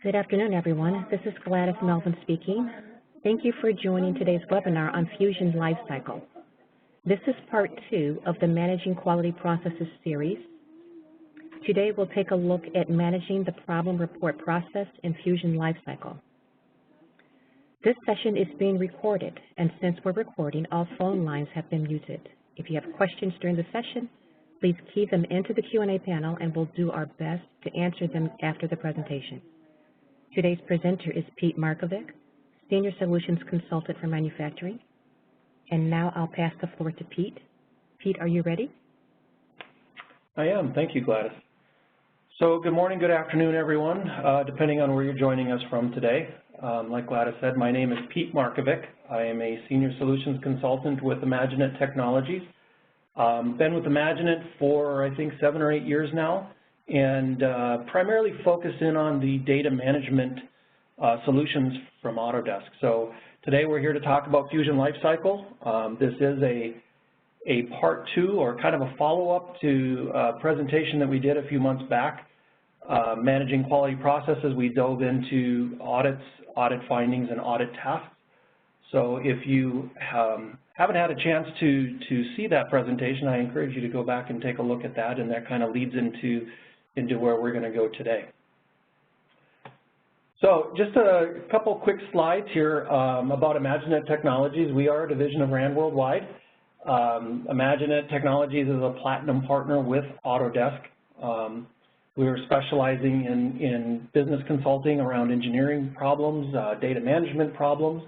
Good afternoon, everyone. This is Gladys Melvin speaking. Thank you for joining today's webinar on Fusion Lifecycle. This is part 2 of the Managing Quality Processes series. Today, we'll take a look at managing the problem report process in Fusion Lifecycle. This session is being recorded, and since we're recording, all phone lines have been muted. If you have questions during the session, please key them into the Q&A panel, and we'll do our best to answer them after the presentation. Today's presenter is Pete Markovic, Senior Solutions Consultant for Manufacturing. And now I'll pass the floor to Pete. Pete, are you ready? I am. Thank you, Gladys. So good morning, good afternoon, everyone, depending on where you're joining us from today. Like Gladys said, my name is Pete Markovic. I am a Senior Solutions Consultant with Imaginet Technologies. Been with Imaginet for, I think, 7 or 8 years now, and primarily focus in on the data management solutions from Autodesk. So today we're here to talk about Fusion Lifecycle. This is a part 2, or kind of a follow-up to a presentation that we did a few months back, managing quality processes. We dove into audits, audit findings, and audit tasks. So if you haven't had a chance to see that presentation, I encourage you to go back and take a look at that, and that kind of leads into where we're going to go today. So just a couple quick slides here about Imaginet Technologies. We are a division of RAND Worldwide. Imaginet Technologies is a platinum partner with Autodesk. We are specializing in business consulting around engineering problems, data management problems.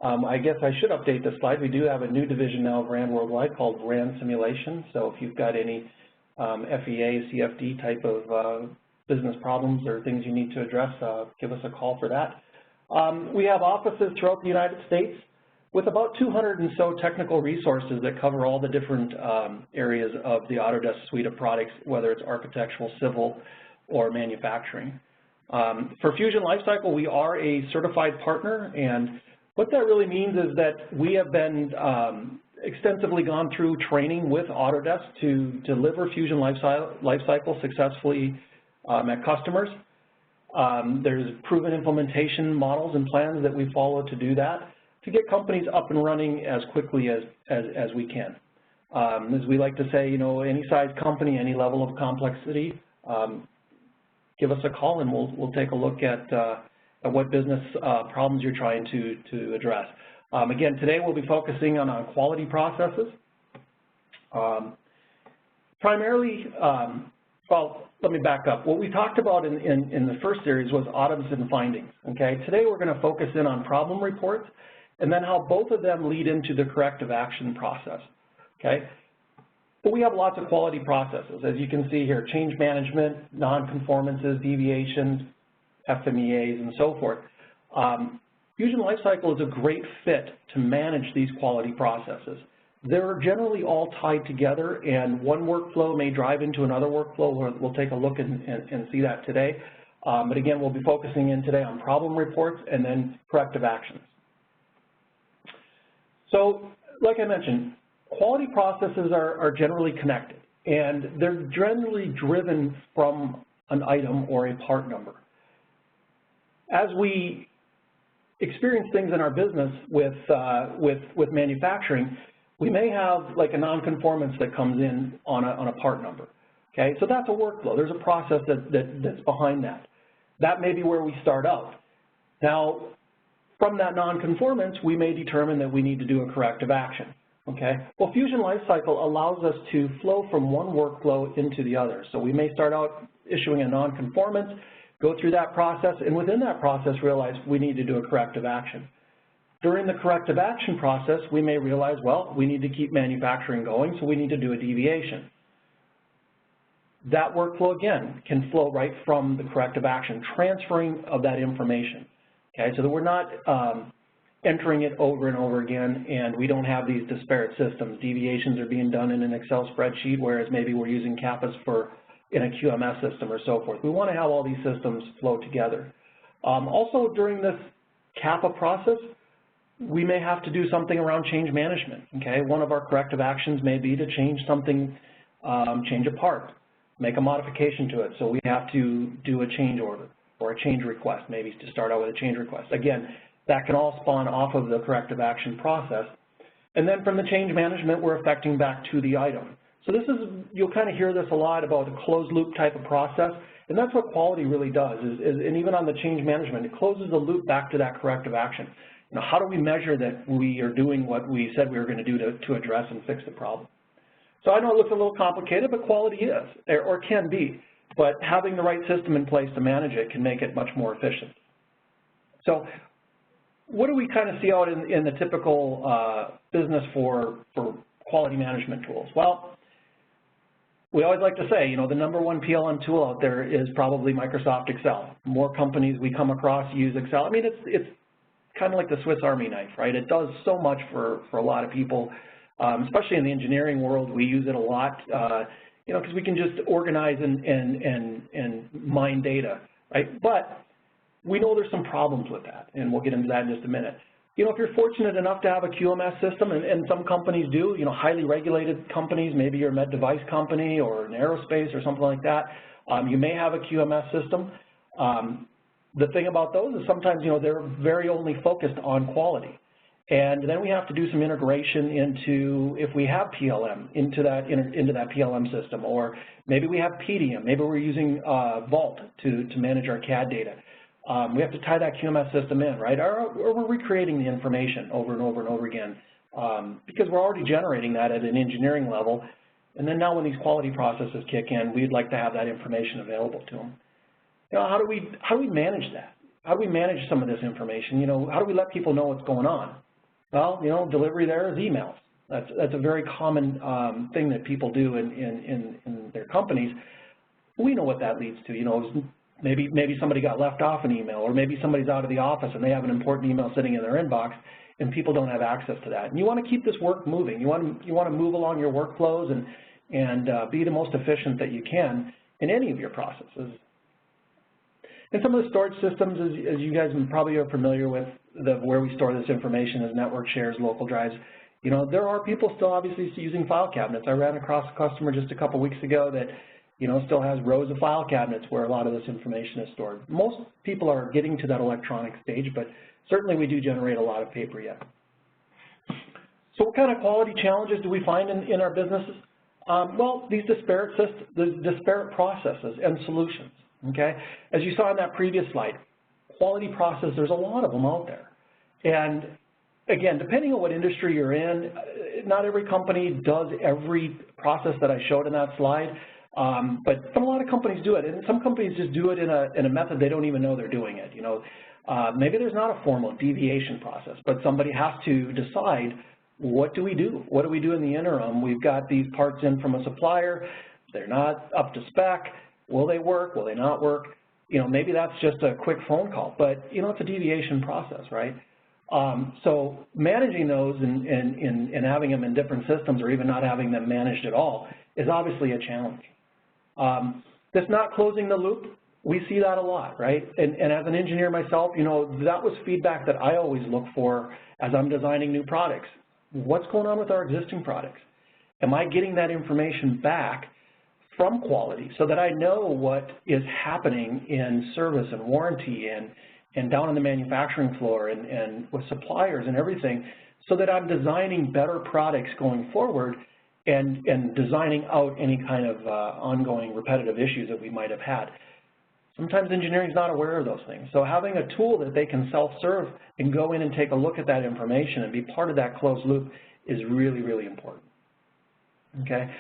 I guess I should update this slide. We do have a new division now of RAND Worldwide called RAND Simulation. So if you've got any FEA, CFD type of business problems or things you need to address, give us a call for that. We have offices throughout the United States with about 200 and so technical resources that cover all the different areas of the Autodesk suite of products, whether it's architectural, civil, or manufacturing. For Fusion Lifecycle, we are a certified partner, and what that really means is that we have been extensively gone through training with Autodesk to deliver Fusion Lifecycle successfully at customers. There's proven implementation models and plans that we follow to do that, to get companies up and running as quickly as we can. As we like to say, you know, any size company, any level of complexity, give us a call and we'll take a look at what business problems you're trying to address. Again, today we'll be focusing on quality processes. Primarily, well, let me back up. What we talked about in the first series was audits and findings, okay? Today we're going to focus in on problem reports and then how both of them lead into the corrective action process, okay? But we have lots of quality processes. As you can see here, change management, non-conformances, deviations, FMEAs, and so forth. Fusion Lifecycle is a great fit to manage these quality processes. They're generally all tied together, and one workflow may drive into another workflow. We'll take a look and see that today. But again, we'll be focusing in today on problem reports and then corrective actions. So, like I mentioned, quality processes are generally connected, and they're generally driven from an item or a part number. As we experience things in our business with manufacturing, we may have like a non-conformance that comes in on a part number. Okay, so that's a workflow. There's a process that's behind that. That may be where we start out. Now, from that non-conformance, we may determine that we need to do a corrective action. Okay, well, Fusion Lifecycle allows us to flow from one workflow into the other. So we may start out issuing a non-conformance, go through that process, and within that process realize we need to do a corrective action. During the corrective action process, we may realize, well, we need to keep manufacturing going, so we need to do a deviation. That workflow, again, can flow right from the corrective action, transferring of that information. Okay, so that we're not entering it over and over again, and we don't have these disparate systems. Deviations are being done in an Excel spreadsheet, whereas maybe we're using Kappas in a QMS system or so forth. We want to have all these systems flow together. Also, during this Kappa process, we may have to do something around change management, okay? One of our corrective actions may be to change something, change a part, make a modification to it, so we have to do a change order. or a change request, maybe to start out with a change request. Again, that can all spawn off of the corrective action process. And then from the change management, we're affecting back to the item. So this is, you'll kind of hear this a lot about a closed loop type of process, and that's what quality really does, and even on the change management, it closes the loop back to that corrective action. You know, how do we measure that we are doing what we said we were going to do to address and fix the problem? So I know it looks a little complicated, but quality is, or can be. But having the right system in place to manage it can make it much more efficient. So what do we kind of see out in the typical business for quality management tools? Well, we always like to say, you know, the #1 PLM tool out there is probably Microsoft Excel. More companies we come across use Excel. I mean, it's kind of like the Swiss Army knife, right? It does so much for a lot of people, especially in the engineering world. We use it a lot, you know, because we can just organize and mine data, right? But we know there's some problems with that, and we'll get into that in just a minute. You know, if you're fortunate enough to have a QMS system, and some companies do, you know, highly regulated companies, maybe you're a med device company or an aerospace or something like that, you may have a QMS system. The thing about those is sometimes, you know, they're very only focused on quality. And then we have to do some integration into, if we have PLM, into that PLM system, or maybe we have PDM, maybe we're using Vault to manage our CAD data. We have to tie that QMS system in, right? Or we're recreating the information over and over and over again because we're already generating that at an engineering level. And then now when these quality processes kick in, we'd like to have that information available to them. You know, how do we manage that? How do we manage some of this information? You know, how do we let people know what's going on? Well, you know, delivery there is emails. That's a very common thing that people do in their companies. We know what that leads to. You know, maybe somebody got left off an email, or maybe somebody's out of the office and they have an important email sitting in their inbox, and people don't have access to that. And you want to keep this work moving. You want to move along your workflows and be the most efficient that you can in any of your processes. And some of the storage systems, as you guys probably are familiar with, where we store this information is network shares, local drives. You know, there are people still obviously using file cabinets. I ran across a customer just a couple weeks ago that, you know, still has rows of file cabinets where a lot of this information is stored. Most people are getting to that electronic stage, but certainly we do generate a lot of paper yet. So what kind of quality challenges do we find in our businesses? Well, these disparate processes and solutions. Okay, as you saw in that previous slide, quality process, there's a lot of them out there. And again, depending on what industry you're in, not every company does every process that I showed in that slide, but a lot of companies do it, and some companies just do it in a method they don't even know they're doing it. You know, maybe there's not a formal deviation process, but somebody has to decide, what do we do? What do we do in the interim? We've got these parts in from a supplier, they're not up to spec. Will they work? Will they not work? You know, maybe that's just a quick phone call, but, you know, it's a deviation process, right? So managing those and having them in different systems, or even not having them managed at all, is obviously a challenge. That's not closing the loop. We see that a lot, right? And as an engineer myself, you know, that was feedback that I always look for as I'm designing new products. What's going on with our existing products? Am I getting that information back from quality so that I know what is happening in service and warranty and down on the manufacturing floor and with suppliers and everything, so that I'm designing better products going forward and designing out any kind of ongoing repetitive issues that we might have had. Sometimes engineering is not aware of those things. So having a tool that they can self-serve and go in and take a look at that information and be part of that closed loop is really, really important. Okay?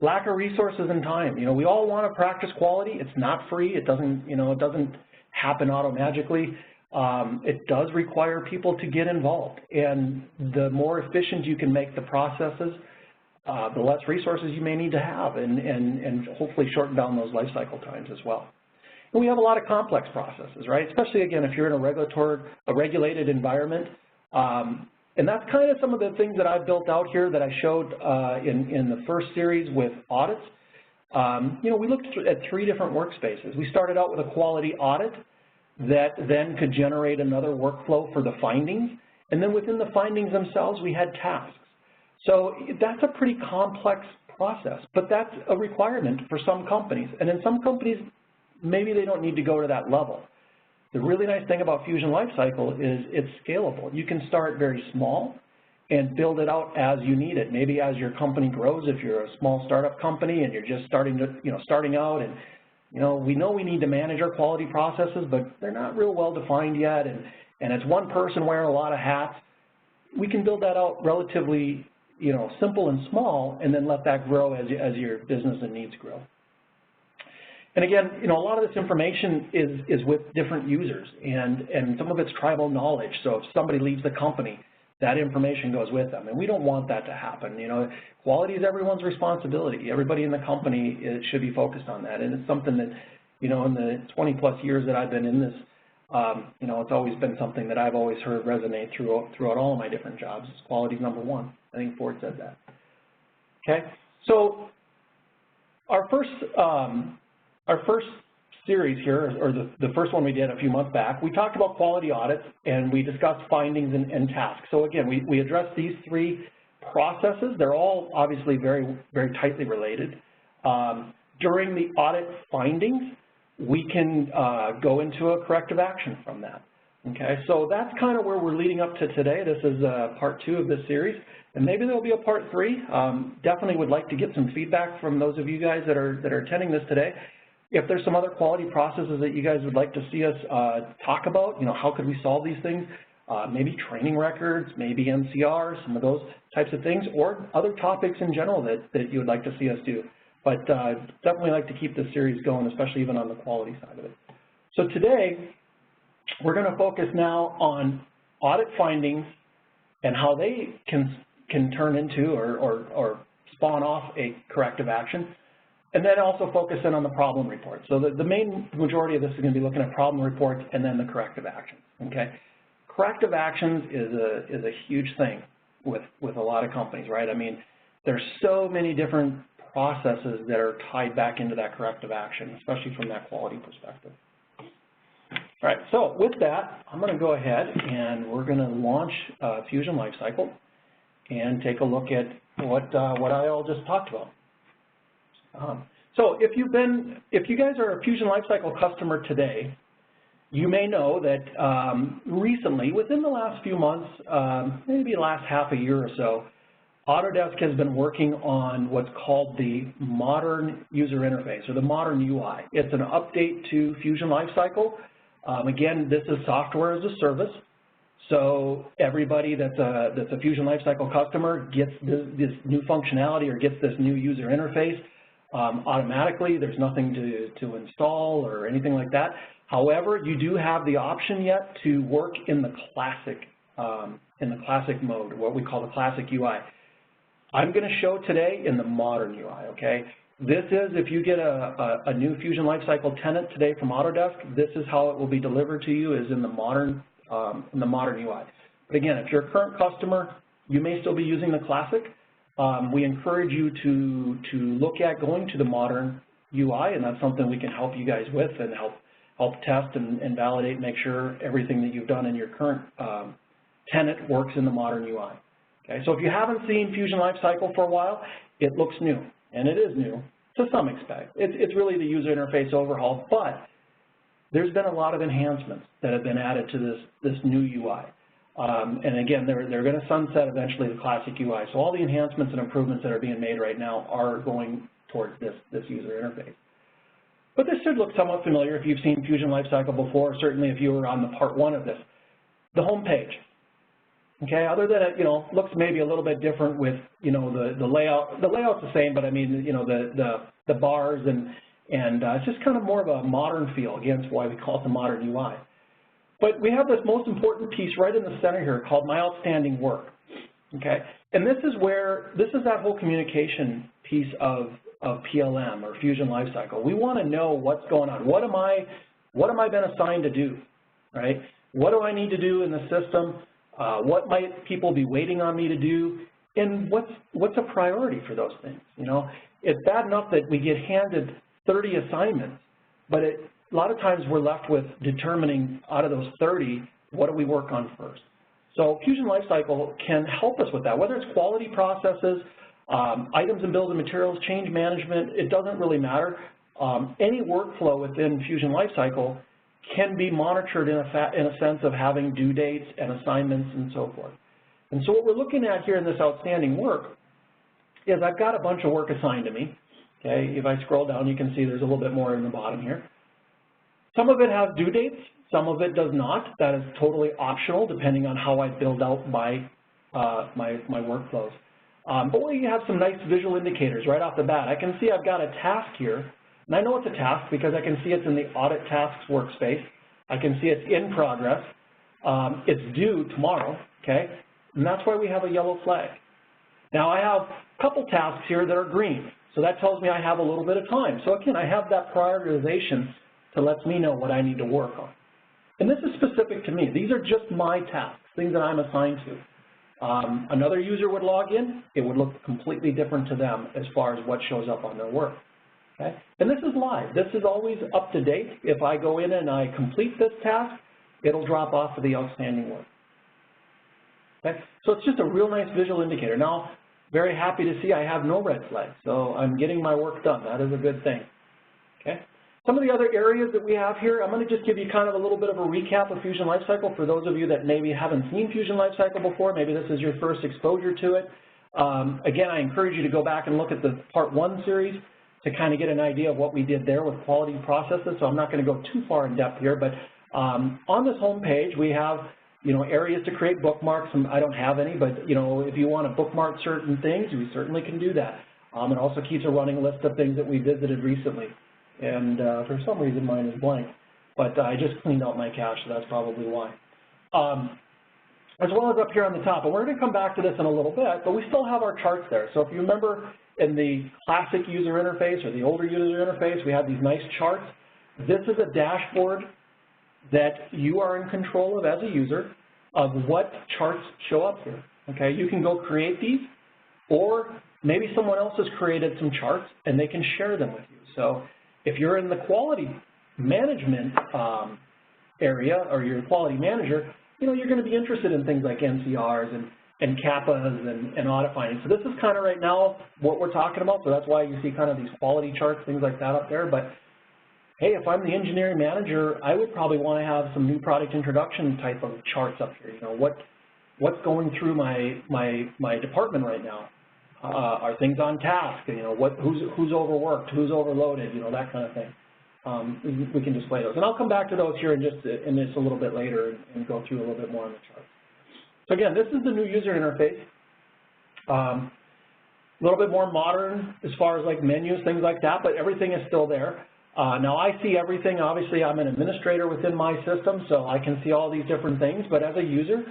Lack of resources and time. You know, we all want to practice quality. It's not free. It doesn't, you know, it doesn't happen auto-magically. It does require people to get involved. And the more efficient you can make the processes, the less resources you may need to have, and hopefully shorten down those life cycle times as well. And we have a lot of complex processes, right? Especially, again, if you're in a regulated environment. And that's kind of some of the things that I've built out here that I showed in the first series with audits. You know, we looked at 3 different workspaces. We started out with a quality audit that then could generate another workflow for the findings. And then within the findings themselves, we had tasks. So that's a pretty complex process, but that's a requirement for some companies. And in some companies, maybe they don't need to go to that level. The really nice thing about Fusion Lifecycle is it's scalable. You can start very small and build it out as you need it. Maybe as your company grows, if you're a small startup company and you're just starting out, and we know we need to manage our quality processes, but they're not real well defined yet, and it's one person wearing a lot of hats. We can build that out relatively, simple and small, and then let that grow as your business and needs grow. And again, a lot of this information is with different users, and some of it's tribal knowledge. So if somebody leaves the company, that information goes with them, and we don't want that to happen. Quality is everyone's responsibility. Everybody in the company should be focused on that, and it's something that, in the 20-plus years that I've been in this, it's always been something that I've always heard resonate throughout all of my different jobs. Quality is number one. I think Ford said that. Okay, so our first series here, or the first one we did a few months back, we talked about quality audits and we discussed findings and tasks. So again, we addressed these three processes. They're all obviously very, very tightly related. During the audit findings, we can go into a corrective action from that. Okay, so that's kind of where we're leading up to today. This is part 2 of this series, and maybe there'll be a part 3. Definitely would like to get some feedback from those of you guys that are attending this today. If there's some other quality processes that you guys would like to see us talk about, how could we solve these things? Maybe training records, maybe NCR, some of those types of things, or other topics in general that you would like to see us do. But definitely like to keep this series going, especially even on the quality side of it. So today, we're going to focus now on audit findings and how they can turn into or spawn off a corrective action. And then also focus in on the problem report. So the main majority of this is going to be looking at problem reports and then the corrective actions. Okay, corrective actions is a huge thing with a lot of companies, right? I mean, there's so many different processes that are tied back into that corrective action, especially from that quality perspective. All right, so with that, I'm going to go ahead and we're going to launch Fusion Lifecycle and take a look at what I all just talked about. So if you guys are a Fusion Lifecycle customer today, you may know that recently, within the last few months, maybe last half a year or so, Autodesk has been working on what's called the modern user interface, or the modern UI. It's an update to Fusion Lifecycle. Again, this is software as a service. So everybody that's a Fusion Lifecycle customer gets this new functionality or gets this new user interface automatically. There's nothing to install or anything like that. However, you do have the option yet to work in the classic mode, what we call the classic UI. I'm going to show today in the modern UI. Okay, this is if you get a new Fusion Lifecycle tenant today from Autodesk, this is how it will be delivered to you, is in the modern UI. But again, if you're a current customer, you may still be using the classic. We encourage you to look at going to the modern UI, and that's something we can help you guys with and help test and validate and make sure everything that you've done in your current tenant works in the modern UI. Okay, so if you haven't seen Fusion Lifecycle for a while, it looks new, and it is new to some extent. It's really the user interface overhaul, but there's been a lot of enhancements that have been added to this new UI. And again, they're going to sunset eventually the classic UI. So all the enhancements and improvements that are being made right now are going towards this user interface. But this should look somewhat familiar if you've seen Fusion Lifecycle before, certainly if you were on the part 1 of this. The home page. Okay, other than it, looks maybe a little bit different with, the layout. The layout's the same, but I mean, the bars and it's just kind of more of a modern feel. Again, that's why we call it the modern UI. But we have this most important piece right in the center here called My Outstanding Work. Okay, and this is that whole communication piece of PLM or Fusion Lifecycle. We want to know what's going on. What am I been assigned to do, right? What do I need to do in the system? What might people be waiting on me to do? And what's a priority for those things? It's bad enough that we get handed 30 assignments, but a lot of times we're left with determining out of those 30, what do we work on first? So Fusion Lifecycle can help us with that, whether it's quality processes, items and bills and materials, change management, it doesn't really matter. Any workflow within Fusion Lifecycle can be monitored in a sense of having due dates and assignments and so forth. And so what we're looking at here in this outstanding work is I've got a bunch of work assigned to me. Okay, if I scroll down, you can see there's a little bit more in the bottom here. Some of it has due dates, some of it does not. That is totally optional depending on how I build out my workflows. But we have some nice visual indicators right off the bat. I can see I've got a task here, and I know it's a task because I can see it's in the Audit Tasks workspace. I can see it's in progress. It's due tomorrow, okay? And that's why we have a yellow flag. Now I have a couple tasks here that are green, so that tells me I have a little bit of time. So again, I have that prioritization to let me know what I need to work on. And this is specific to me. These are just my tasks, things that I'm assigned to. Another user would log in, it would look completely different to them as far as what shows up on their work. Okay? And this is live. This is always up to date. If I go in and I complete this task, it'll drop off of the outstanding work. Okay? So it's just a real nice visual indicator. Now, very happy to see I have no red flags, so I'm getting my work done. That is a good thing. Okay? Some of the other areas that we have here, I'm going to just give you kind of a little bit of a recap of Fusion Lifecycle for those of you that maybe haven't seen Fusion Lifecycle before. Maybe this is your first exposure to it. Again, I encourage you to go back and look at the Part 1 series to kind of get an idea of what we did there with quality processes. So I'm not going to go too far in depth here, but on this home page, we have areas to create bookmarks. I don't have any, but if you want to bookmark certain things, we certainly can do that. It also keeps a running list of things that we visited recently. And for some reason mine is blank, but I just cleaned out my cache, so that's probably why. As well as up here on the top, and we're going to come back to this in a little bit, but we still have our charts there. So if you remember in the classic user interface or the older user interface, we had these nice charts. This is a dashboard that you are in control of as a user of what charts show up here. Okay, you can go create these, or maybe someone else has created some charts and they can share them with you. So if you're in the quality management area, or you're a quality manager, you're going to be interested in things like NCRs and Kappas and audit finding. So this is kind of right now what we're talking about. So that's why you see kind of these quality charts, things like that up there. But hey, if I'm the engineering manager, I would probably want to have some new product introduction type of charts up here. What's going through my department right now? Are things on task? Who's overworked? Who's overloaded? That kind of thing. We can display those, and I'll come back to those here in just a little bit later and go through a little bit more on the charts. So again, this is the new user interface. A little bit more modern as far as like menus, things like that, but everything is still there. Now I see everything. Obviously, I'm an administrator within my system, so I can see all these different things. But as a user,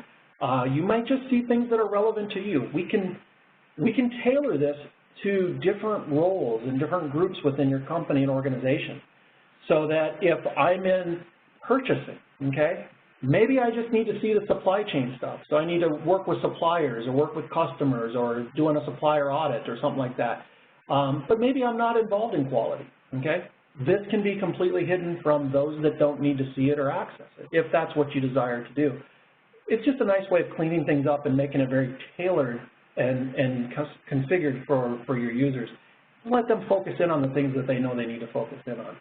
you might just see things that are relevant to you. We can tailor this to different roles and different groups within your company and organization, so that if I'm in purchasing, okay, maybe I just need to see the supply chain stuff. So I need to work with suppliers or work with customers or doing a supplier audit or something like that. But maybe I'm not involved in quality, okay? This can be completely hidden from those that don't need to see it or access it, if that's what you desire to do. It's just a nice way of cleaning things up and making it very tailored and configured for your users. Let them focus in on the things that they know they need to focus in on.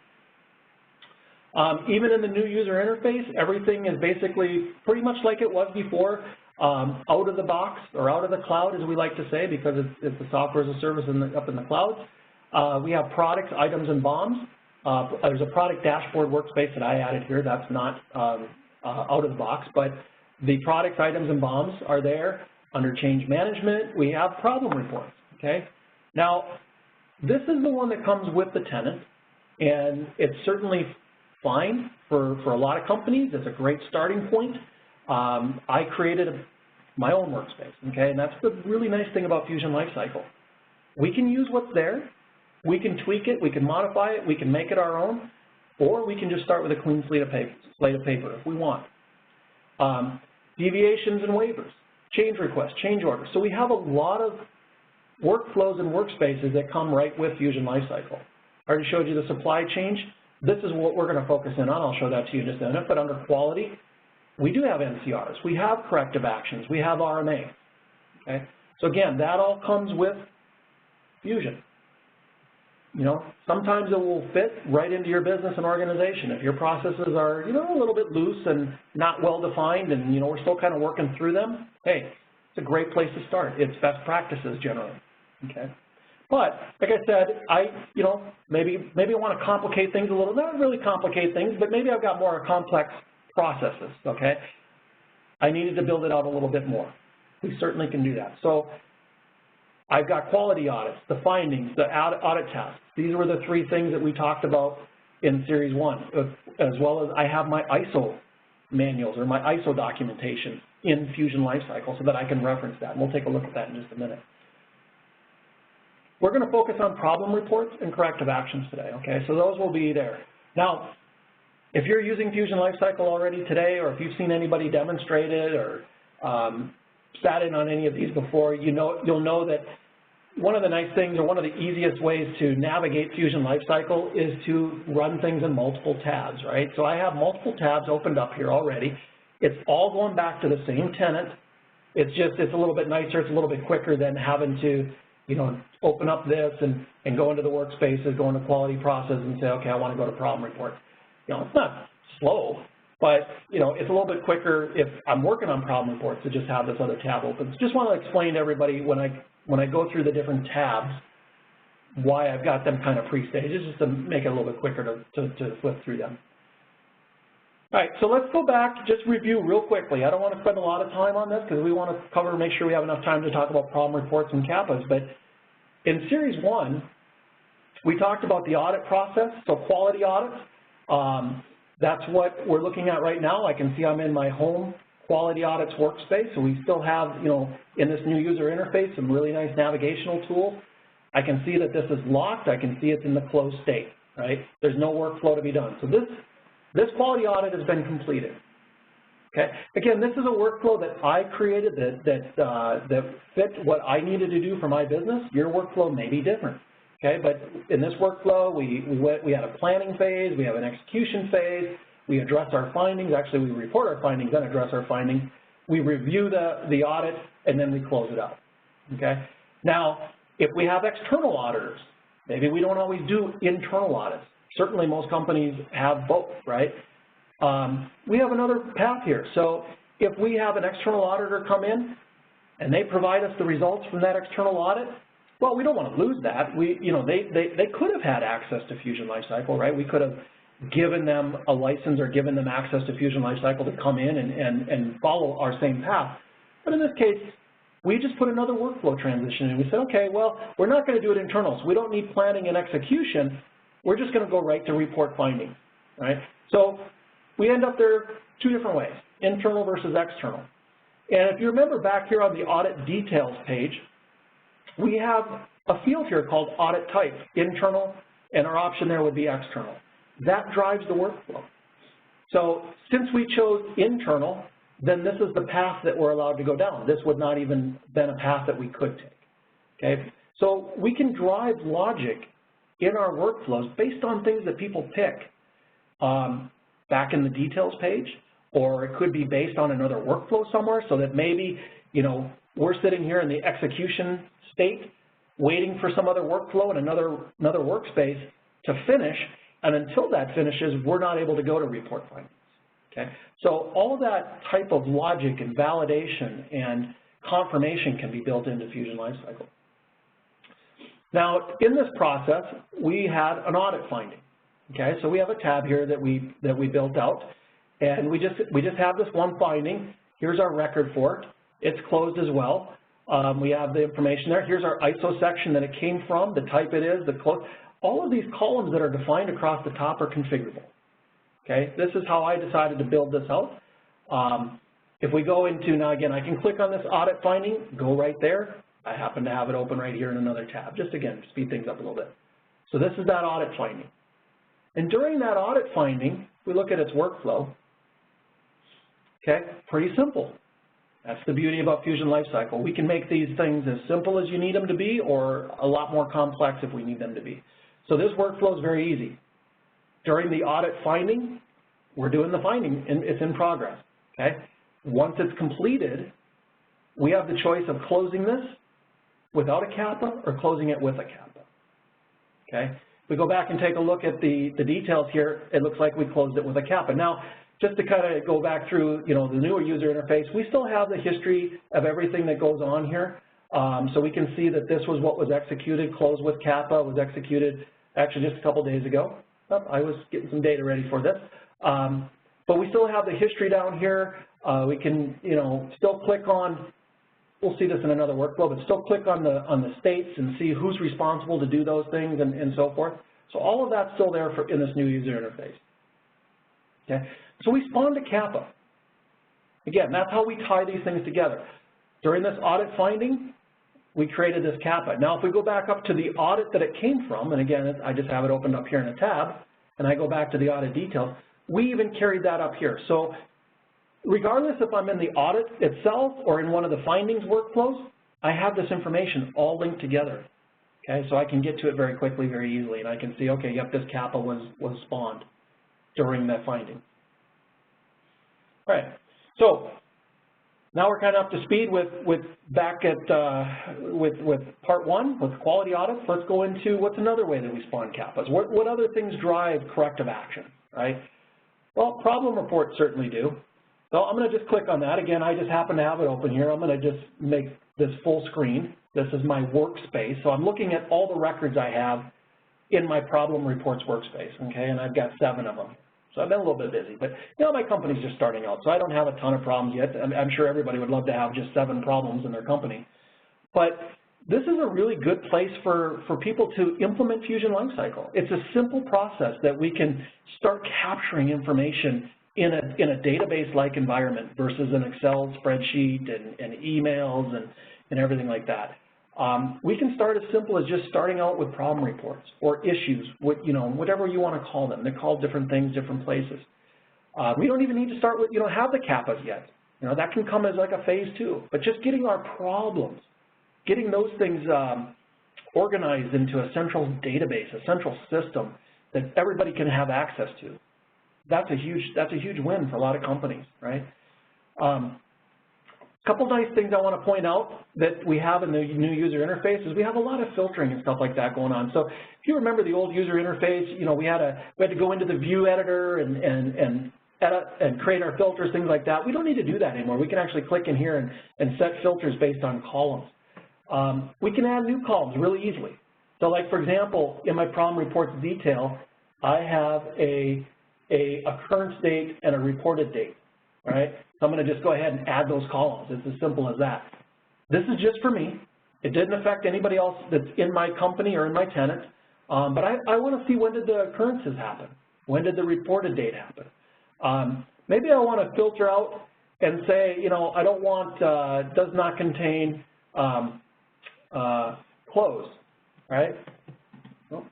Even in the new user interface, everything is basically pretty much like it was before, out of the box or out of the cloud, as we like to say, because it's the software as a service up in the clouds. We have products, items, and bombs. There's a product dashboard workspace that I added here. That's not out of the box, but the products, items, and bombs are there. Under change management, we have problem reports, okay? Now, this is the one that comes with the tenant, and it's certainly fine for a lot of companies. It's a great starting point. I created my own workspace, okay? And that's the really nice thing about Fusion Lifecycle. We can use what's there. We can tweak it. We can modify it. We can make it our own. Or we can just start with a clean slate of paper if we want. Deviations and waivers. Change requests, change orders. So we have a lot of workflows and workspaces that come right with Fusion Lifecycle. I already showed you the supply change. This is what we're going to focus in on. I'll show that to you in just a minute. But under quality, we do have NCRs. We have corrective actions. We have RMA. Okay? So again, that all comes with Fusion. You know, sometimes it will fit right into your business and organization. If your processes are, you know, a little bit loose and not well defined and, you know, we're still kind of working through them, hey, it's a great place to start. It's best practices generally, okay? But, like I said, you know, maybe I want to complicate things a little, not really complicate things, but maybe I've got more complex processes, okay? I needed to build it out a little bit more. We certainly can do that. So I've got quality audits, the findings, the audit tasks. These were the three things that we talked about in Series 1, as well as I have my ISO manuals or my ISO documentation in Fusion Lifecycle so that I can reference that. And we'll take a look at that in just a minute. We're going to focus on problem reports and corrective actions today, okay? So those will be there. Now, if you're using Fusion Lifecycle already today, or if you've seen anybody demonstrate it or sat in on any of these before, you'll know that one of the nice things, or one of the easiest ways to navigate Fusion Lifecycle is to run things in multiple tabs, right? So I have multiple tabs opened up here already. It's all going back to the same tenant. It's a little bit nicer, it's a little bit quicker than having to, you know, open up this and go into the workspaces, go into quality process and say, okay, I want to go to problem reports. You know, it's not slow, but, you know, it's a little bit quicker if I'm working on problem reports to just have this other tab open. So just want to explain to everybody when I go through the different tabs why I've got them kind of pre-staged, just to make it a little bit quicker to flip through them. All right, so let's go back, just review real quickly. I don't want to spend a lot of time on this because we want to make sure we have enough time to talk about problem reports and Kappas. But in Series 1, we talked about the audit process, so quality audits. That's what we're looking at right now. I can see I'm in my home quality audits workspace, so we still have, you know, in this new user interface, some really nice navigational tools. I can see that this is locked. I can see it's in the closed state, right? There's no workflow to be done. So this quality audit has been completed. Okay. Again, this is a workflow that I created that fit what I needed to do for my business. Your workflow may be different. Okay, but in this workflow, we had a planning phase, we have an execution phase, we address our findings. Actually, we report our findings, then address our findings. We review the audit, and then we close it out. Okay. Now, if we have external auditors, maybe we don't always do internal audits. Certainly most companies have both, right? We have another path here. So if we have an external auditor come in and they provide us the results from that external audit, well, we don't want to lose that. You know, they could have had access to Fusion Lifecycle, right? We could have given them a license or given them access to Fusion Lifecycle to come in and follow our same path. But in this case, we just put another workflow transition in. We said, okay, well, we're not going to do it internal, so we don't need planning and execution. We're just going to go right to report findings, right? So we end up there two different ways, internal versus external. And if you remember back here on the audit details page, we have a field here called audit type, internal, and our option there would be external. That drives the workflow. So since we chose internal, then this is the path that we're allowed to go down. This would not even been a path that we could take, okay? So we can drive logic in our workflows based on things that people pick back in the details page, or it could be based on another workflow somewhere so that maybe, you know, we're sitting here in the execution state waiting for some other workflow in another workspace to finish, and until that finishes, we're not able to go to report findings, okay? So all of that type of logic and validation and confirmation can be built into Fusion Lifecycle. Now, in this process, we had an audit finding, okay? So we have a tab here that we built out, and we just have this one finding. Here's our record for it. It's closed as well. We have the information there. Here's our ISO section that it came from, the type it is, the close. All of these columns that are defined across the top are configurable, okay? This is how I decided to build this out. If we go into, now again, I can click on this audit finding, go right there. I happen to have it open right here in another tab, just again, speed things up a little bit. So this is that audit finding. And during that audit finding, we look at its workflow, okay? Pretty simple. That's the beauty about Fusion Lifecycle. We can make these things as simple as you need them to be or a lot more complex if we need them to be. So this workflow is very easy. During the audit finding, we're doing the finding, and it's in progress, okay? Once it's completed, we have the choice of closing this without a Kappa or closing it with a Kappa. okay? If we go back and take a look at the details here, it looks like we closed it with a Kappa. Now, just to kind of go back through, the newer user interface, we still have the history of everything that goes on here. So we can see that this was what was executed, closed with Kappa, was executed actually just a couple days ago. Oh, I was getting some data ready for this. But we still have the history down here. We can, still click on, we'll see this in another workflow, but still click on the states and see who's responsible to do those things and so forth. So all of that's still there in this new user interface. Okay, so we spawned a Kappa. Again, that's how we tie these things together. During this audit finding, we created this Kappa. Now, if we go back up to the audit that it came from, and again, I just have it opened up here in a tab, and I go back to the audit details, we even carried that up here. So regardless if I'm in the audit itself or in one of the findings workflows, I have this information all linked together. Okay, so I can get to it very quickly, very easily, and I can see, okay, yep, this Kappa was spawned during that finding. All right, so now we're kind of up to speed with part one, with quality audits. Let's go into what's another way that we spawn Kappas. What other things drive corrective action, right? Well, problem reports certainly do. So I'm going to just click on that. Again, I just happen to have it open here. I'm going to just make this full screen. This is my workspace. So I'm looking at all the records I have in my problem reports workspace, okay? And I've got 7 of them. So I've been a little bit busy, but my company's just starting out, so I don't have a ton of problems yet. I'm sure everybody would love to have just 7 problems in their company. But this is a really good place for people to implement Fusion Lifecycle. It's a simple process that we can start capturing information in a database-like environment versus an Excel spreadsheet and emails and everything like that. We can start as simple as just starting out with problem reports or issues, whatever you want to call them. They're called different things, different places. We don't even need to start with, have the Kappas yet. That can come as like a phase 2. But just getting our problems, getting those things organized into a central database, a central system that everybody can have access to. That's a huge win for a lot of companies, right? Couple nice things I want to point out that we have in the new user interface is we have a lot of filtering and stuff like that going on. So if you remember the old user interface, we had to go into the view editor and edit and create our filters, things like that. We don't need to do that anymore. We can actually click in here and set filters based on columns. We can add new columns really easily. So like, for example, in my Prom Reports detail, I have a current date and a reported date, right? So I'm going to just go ahead and add those columns. It's as simple as that. This is just for me. It didn't affect anybody else that's in my company or in my tenant. But I want to see, when did the occurrences happen? When did the reported date happen? Maybe I want to filter out and say, I don't want does not contain closed, right? Nope.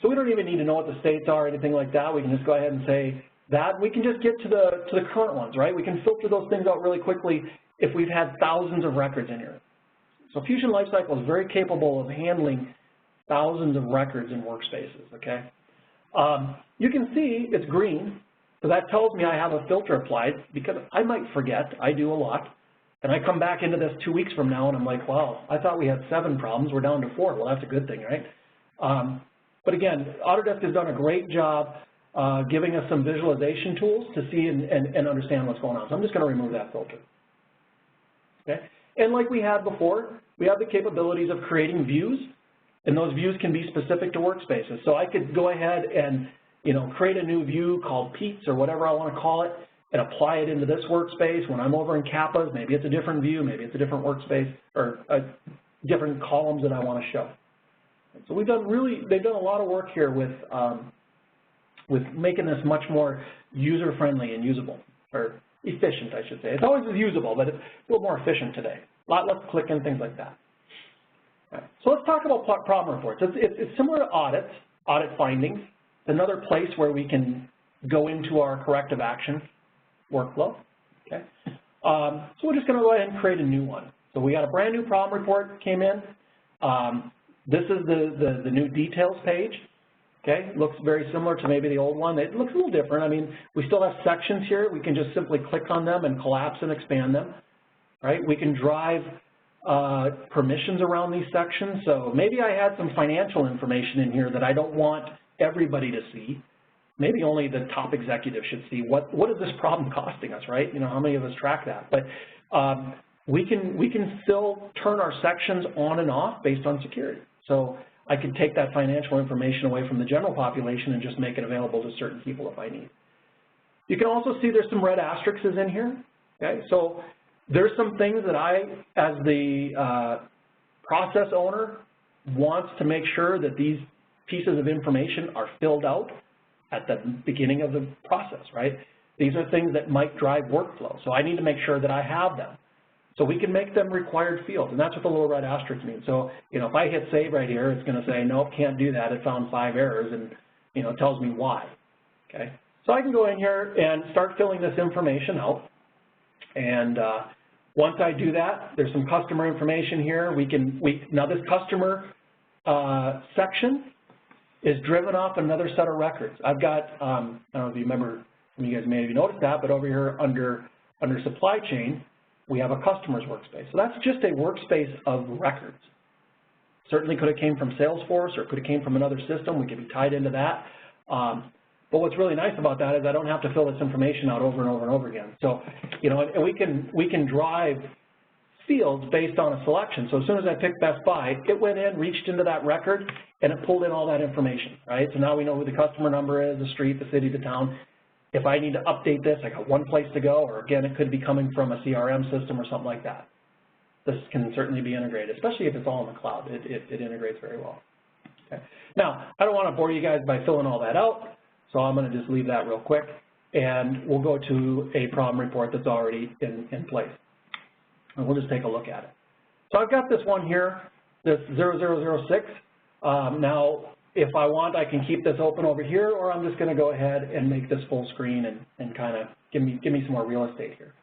So we don't even need to know what the states are or anything like that. We can just go ahead and say that. We can just get to the current ones, right? We can filter those things out really quickly if we've had thousands of records in here. So Fusion Lifecycle is very capable of handling thousands of records in workspaces, okay? You can see it's green, so that tells me I have a filter applied, because I might forget. I do a lot. And I come back into this 2 weeks from now and I'm like, wow, I thought we had 7 problems. We're down to 4. Well, that's a good thing, right? But again, Autodesk has done a great job giving us some visualization tools to see and understand what's going on. So I'm just going to remove that filter. Okay? And like we had before, we have the capabilities of creating views, and those views can be specific to workspaces. So I could go ahead and create a new view called Pete's or whatever I want to call it, and apply it into this workspace. When I'm over in Kappas, maybe it's a different view, maybe it's a different workspace, or different columns that I want to show. So they've done a lot of work here with making this much more user-friendly and usable, or efficient, I should say. It's always usable, but it's a little more efficient today. A lot less clicking, things like that. Right. So let's talk about problem reports. It's similar to audits, audit findings. It's another place where we can go into our corrective action workflow. Okay. So we're just going to go ahead and create a new one. So we got a brand new problem report that came in. This is the new details page. Okay, looks very similar to maybe the old one. It looks a little different. I mean, we still have sections here. We can just simply click on them and collapse and expand them. Right? We can drive permissions around these sections. So maybe I had some financial information in here that I don't want everybody to see. Maybe only the top executive should see what is this problem costing us, right? You know, how many of us track that? But we can still turn our sections on and off based on security. So I could take that financial information away from the general population and just make it available to certain people if I need. You can also see there's some red asterisks in here. Okay, so there's some things that I, as the process owner, wants to make sure that these pieces of information are filled out at the beginning of the process, right? These are things that might drive workflow, so I need to make sure that I have them. So we can make them required fields, and that's what the little red asterisk means. So, you know, if I hit save right here, it's going to say, nope, can't do that. It found 5 errors, and, you know, it tells me why, okay? So I can go in here and start filling this information out, and once I do that, there's some customer information here. Now this customer section is driven off another set of records. I've got, I don't know if you remember, you guys may have noticed that, but over here under supply chain, we have a customer's workspace. So that's just a workspace of records. Certainly could have came from Salesforce or could have came from another system. We could be tied into that. But what's really nice about that is I don't have to fill this information out over and over and over again. So, you know, and we can drive fields based on a selection. So as soon as I picked Best Buy, it went in, reached into that record, and it pulled in all that information, right? So now we know who the customer number is, the street, the city, the town. If I need to update this, I got one place to go, or again, it could be coming from a CRM system or something like that. This can certainly be integrated, especially if it's all in the cloud. It integrates very well. Okay. Now, I don't want to bore you guys by filling all that out, so I'm going to just leave that real quick, and we'll go to a problem report that's already in place. And we'll just take a look at it. So I've got this one here, this 0006. Now, if I want, I can keep this open over here, or I'm just going to go ahead and make this full screen and kind of give me some more real estate here.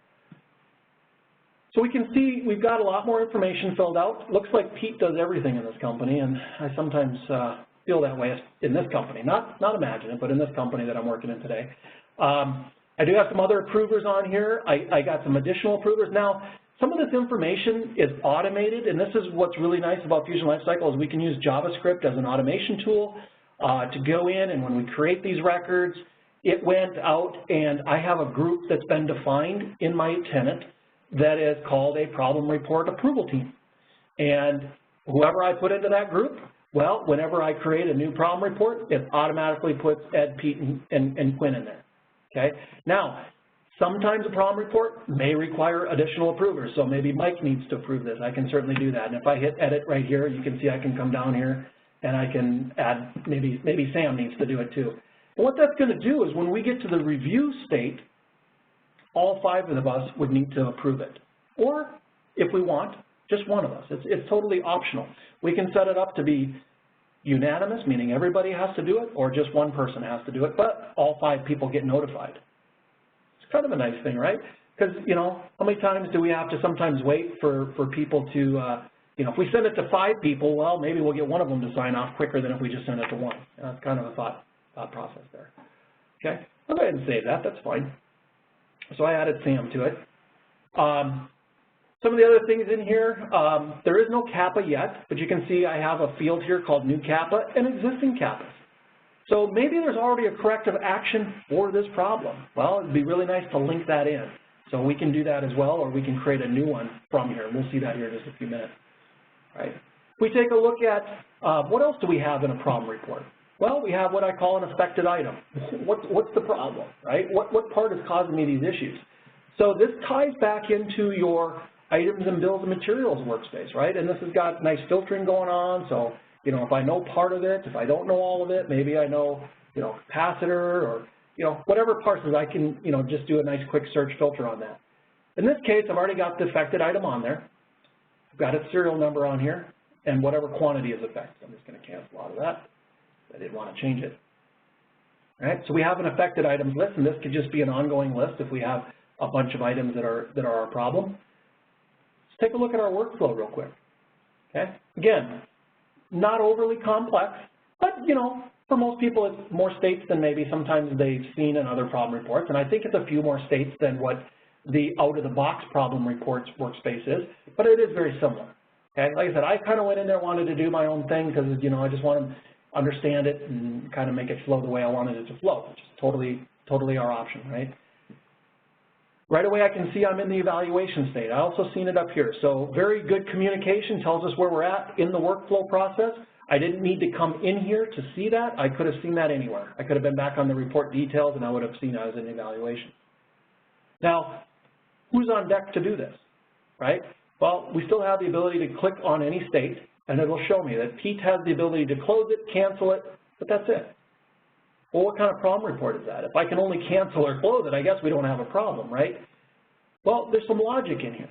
So we can see we've got a lot more information filled out. Looks like Pete does everything in this company, and I sometimes feel that way in this company. Not Imaginet, but in this company that I'm working in today. I do have some other approvers on here. I got some additional approvers. Now, some of this information is automated, and this is what's really nice about Fusion Lifecycle is we can use JavaScript as an automation tool to go in, and when we create these records, it went out, and I have a group that's been defined in my tenant that is called a problem report approval team. And whoever I put into that group, well, whenever I create a new problem report, it automatically puts Ed, Pete, and Quinn in there, okay? Now, sometimes a problem report may require additional approvers, so maybe Mike needs to approve this. I can certainly do that. And if I hit edit right here, you can see I can come down here and I can add, maybe Sam needs to do it too. And what that's going to do is when we get to the review state, all 5 of us would need to approve it. Or if we want, just one of us. It's totally optional. We can set it up to be unanimous, meaning everybody has to do it, or just one person has to do it, but all 5 people get notified. Kind of a nice thing, right? Because, you know, how many times do we have to sometimes wait for people to, you know, if we send it to 5 people, well, maybe we'll get one of them to sign off quicker than if we just send it to 1. That's kind of a thought process there. Okay, I'll go ahead and save that. That's fine. So I added Sam to it. Some of the other things in here, there is no Kappa yet, but you can see I have a field here called new Kappa and existing Kappas. So maybe there's already a corrective action for this problem. Well, it'd be really nice to link that in. So we can do that as well, or we can create a new one from here. We'll see that here in just a few minutes. All right. If we take a look at what else do we have in a problem report? Well, we have what I call an affected item. What's the problem, right? What part is causing me these issues? So this ties back into your items and bills and materials workspace, right? And this has got nice filtering going on. So, you know, if I know part of it, if I don't know all of it, maybe I know, you know, capacitor or, you know, whatever parts I can, you know, just do a nice quick search filter on that. In this case, I've already got the affected item on there. I've got its serial number on here and whatever quantity is affected. I'm just going to cancel out of that. I didn't want to change it. All right, so we have an affected items list, and this could just be an ongoing list if we have a bunch of items that are our problem. Let's take a look at our workflow real quick. Okay, again, not overly complex, but you know, for most people it's more states than maybe sometimes they've seen in other problem reports, and I think it's a few more states than what the out-of-the-box problem reports workspace is, but it is very similar. Okay, like I said, I kind of went in there, wanted to do my own thing because, you know, I just want to understand it and kind of make it flow the way I wanted it to flow, which is totally our option, right? Right away I can see I'm in the evaluation state. I also seen it up here. So very good communication tells us where we're at in the workflow process. I didn't need to come in here to see that. I could have seen that anywhere. I could have been back on the report details and I would have seen I was in evaluation. Now, who's on deck to do this, right? Well, we still have the ability to click on any state and it'll show me that Pete has the ability to close it, cancel it, but that's it. Well, what kind of Prom report is that? If I can only cancel or close it, I guess we don't have a problem, right? Well, there's some logic in here.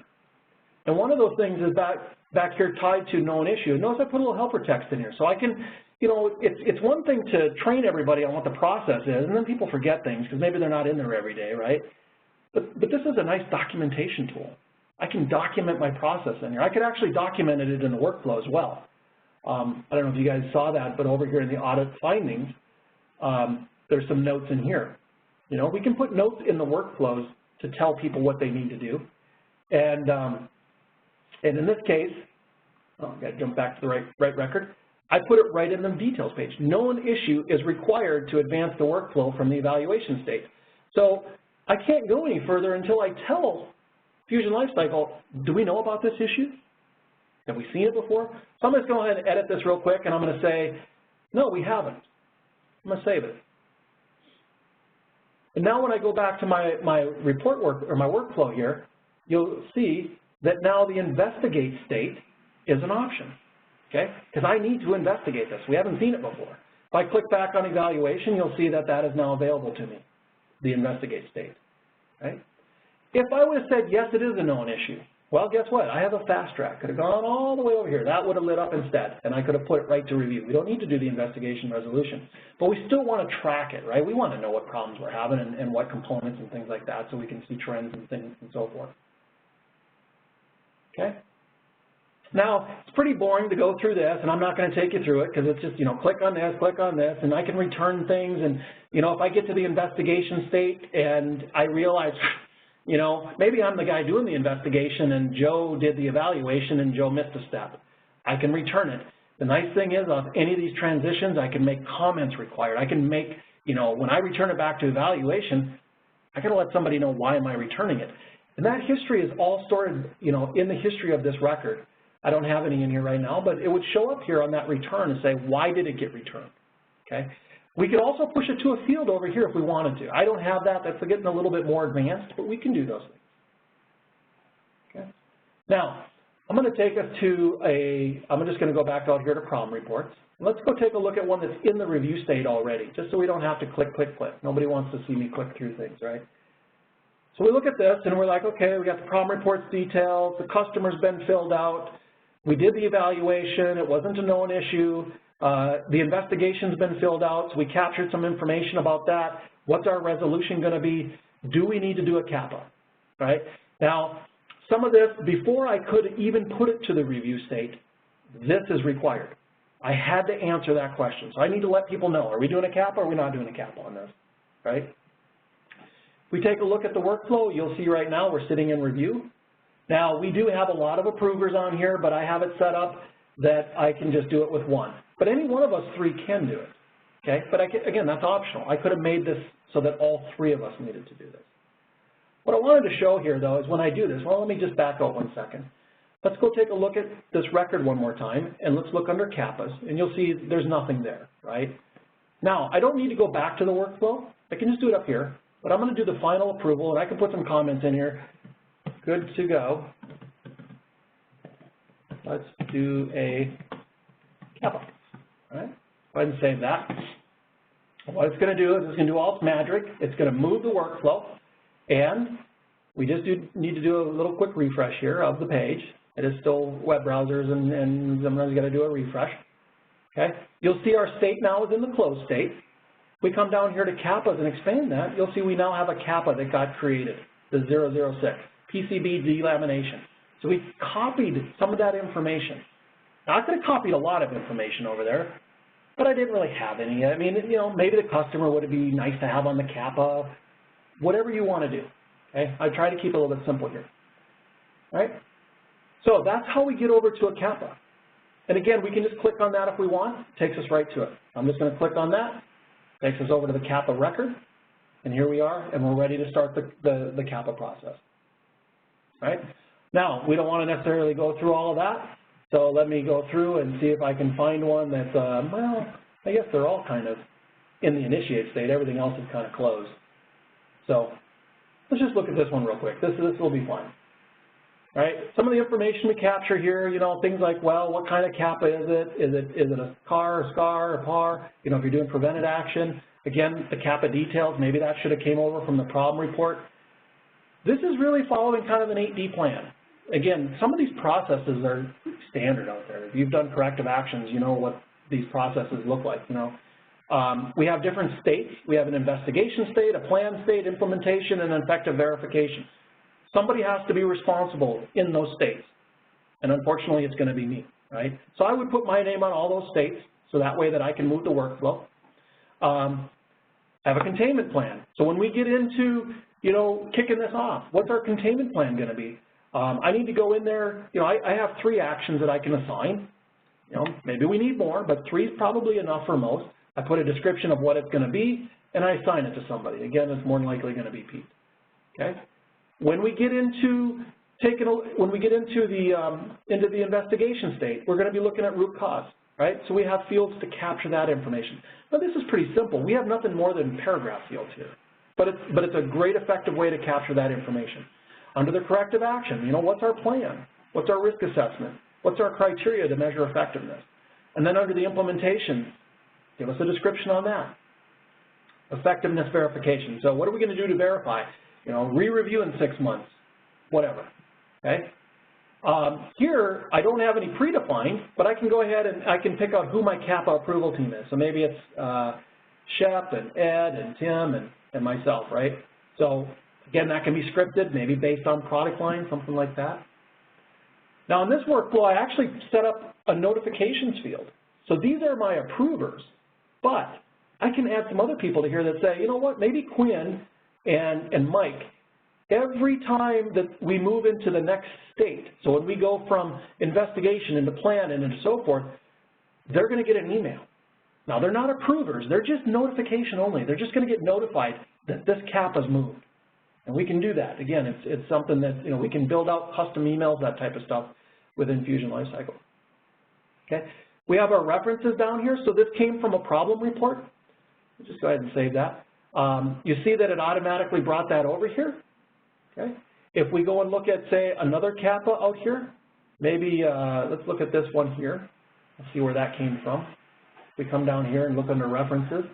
And one of those things is back here tied to known issue. Notice I put a little helper text in here. So I can, you know, it's one thing to train everybody on what the process is, and then people forget things because maybe they're not in there every day, right? But this is a nice documentation tool. I can document my process in here. I could actually document it in the workflow as well. I don't know if you guys saw that, but over here in the Audit Findings, there's some notes in here. You know, we can put notes in the workflows to tell people what they need to do. And in this case, oh, I got to jump back to the right record. I put it right in the details page. Known issue is required to advance the workflow from the evaluation state. So I can't go any further until I tell Fusion Lifecycle, do we know about this issue? Have we seen it before? So I'm going to go ahead and edit this real quick, and I'm going to say, no, we haven't. I'm going to save it. And now when I go back to my report work or my workflow here, you'll see that now the investigate state is an option, okay? Because I need to investigate this. We haven't seen it before. If I click back on evaluation, you'll see that that is now available to me, the investigate state, right? If I would have said, yes, it is a known issue, well, guess what? I have a fast track. Could have gone all the way over here. That would have lit up instead, and I could have put it right to review. We don't need to do the investigation resolution, but we still want to track it, right? We want to know what problems we're having and what components and things like that so we can see trends and things and so forth. Okay? Now, it's pretty boring to go through this, and I'm not going to take you through it because it's just, you know, click on this, and I can return things. And, you know, if I get to the investigation state and I realize, you know, maybe I'm the guy doing the investigation and Joe did the evaluation and Joe missed a step, I can return it. The nice thing is on any of these transitions, I can make comments required. I can make, you know, when I return it back to evaluation, I got to let somebody know why am I returning it. And that history is all stored, you know, in the history of this record. I don't have any in here right now, but it would show up here on that return and say, why did it get returned, okay? We could also push it to a field over here if we wanted to. I don't have that. That's getting a little bit more advanced, but we can do those things, okay? Now, I'm going to take us to I'm just going to go back out here to Prom Reports. Let's go take a look at one that's in the review state already, just so we don't have to click. Nobody wants to see me click through things, right? So we look at this and we're like, okay, we got the Prom Reports details, the customer's been filled out, we did the evaluation, it wasn't a known issue, the investigation's been filled out, so we captured some information about that. What's our resolution going to be? Do we need to do a Kappa, right? Now, some of this, before I could even put it to the review state, this is required. I had to answer that question. So I need to let people know, are we doing a Kappa or are we not doing a Kappa on this, right? If we take a look at the workflow, you'll see right now we're sitting in review. Now, we do have a lot of approvers on here, but I have it set up that I can just do it with one. But any one of us three can do it, okay? But again, that's optional. I could have made this so that all three of us needed to do this. What I wanted to show here, though, is when I do this, well, let me just back up 1 second. Let's go take a look at this record one more time, and let's look under Kappas, and you'll see there's nothing there, right? Now, I don't need to go back to the workflow. I can just do it up here, but I'm going to do the final approval, and I can put some comments in here. Good to go. Let's do a Kappa, all right? Go ahead and save that. What it's going to do is it's going to do alt magic. It's going to move the workflow, and we just need to do a little quick refresh here of the page. It is still web browsers, and sometimes you got to do a refresh. Okay, you'll see our state now is in the closed state. If we come down here to Kappas and expand that, you'll see we now have a Kappa that got created, the 006, PCB delamination. So we copied some of that information. Now, I could have copied a lot of information over there, but I didn't really have any. I mean, you know, maybe the customer would be nice to have on the Kappa, whatever you want to do. Okay? I try to keep it a little bit simple here. All right? So that's how we get over to a Kappa. And again, we can just click on that if we want. It takes us right to it. I'm just going to click on that. Takes us over to the Kappa record. And here we are, and we're ready to start the Kappa process. Right? Now, we don't want to necessarily go through all of that. So let me go through and see if I can find one that's, well, I guess they're all kind of in the initiate state. Everything else is kind of closed. So let's just look at this one real quick. This will be fun. Right? Some of the information we capture here, you know, things like, well, what kind of Kappa is it? Is it a CAR, a SCAR, a PAR? You know, if you're doing prevented action, again, the Kappa details, maybe that should have came over from the Prom report. This is really following kind of an 8D plan. Again, some of these processes are standard out there. If you've done corrective actions, you know what these processes look like, you know. We have different states. We have an investigation state, a plan state, implementation, and effective verification. Somebody has to be responsible in those states, and unfortunately it's going to be me, right? So I would put my name on all those states so that way that I can move the workflow. Have a containment plan. So when we get into, you know, kicking this off, what's our containment plan going to be? I need to go in there, you know, I have 3 actions that I can assign. You know, maybe we need more, but 3 is probably enough for most. I put a description of what it's going to be, and I assign it to somebody. Again, it's more than likely going to be Pete. Okay. When we get into the investigation state, we're going to be looking at root cause, right? So we have fields to capture that information. Now this is pretty simple. We have nothing more than paragraph fields here, but it's a great effective way to capture that information. Under the corrective action, you know, what's our plan? What's our risk assessment? What's our criteria to measure effectiveness? And then under the implementation, give us a description on that. Effectiveness verification. So what are we going to do to verify? You know, re-review in 6 months, whatever, okay? Here, I don't have any predefined, but I can go ahead and I can pick out who my Kappa approval team is. So maybe it's Shep and Ed and Tim and myself, right? So again, that can be scripted, maybe based on product line, something like that. Now in this workflow, I actually set up a notifications field. So these are my approvers, but I can add some other people to here that say, you know what, maybe Quinn and Mike, every time that we move into the next state, so when we go from investigation into plan and into so forth, they're going to get an email. Now they're not approvers, they're just notification only. They're just going to get notified that this Kappa's moved. And we can do that. Again, it's something that, you know, we can build out custom emails, that type of stuff within Fusion Lifecycle. Okay, we have our references down here. So this came from a problem report. Let's just go ahead and save that. You see that it automatically brought that over here. Okay, if we go and look at, say, another Kappa out here, maybe let's look at this one here. Let's see where that came from. If we come down here and look under references,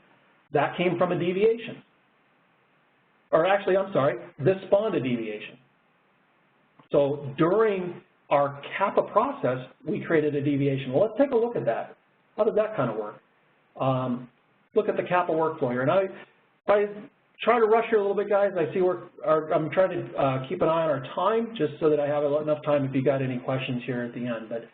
that came from a deviation. Or actually, I'm sorry, this spawned a deviation. So during our Kappa process, we created a deviation. Well, let's take a look at that. How does that kind of work? Look at the Kappa workflow here. And I try to rush here a little bit, guys. I see I'm trying to keep an eye on our time, just so that I have enough time if you got any questions here at the end. But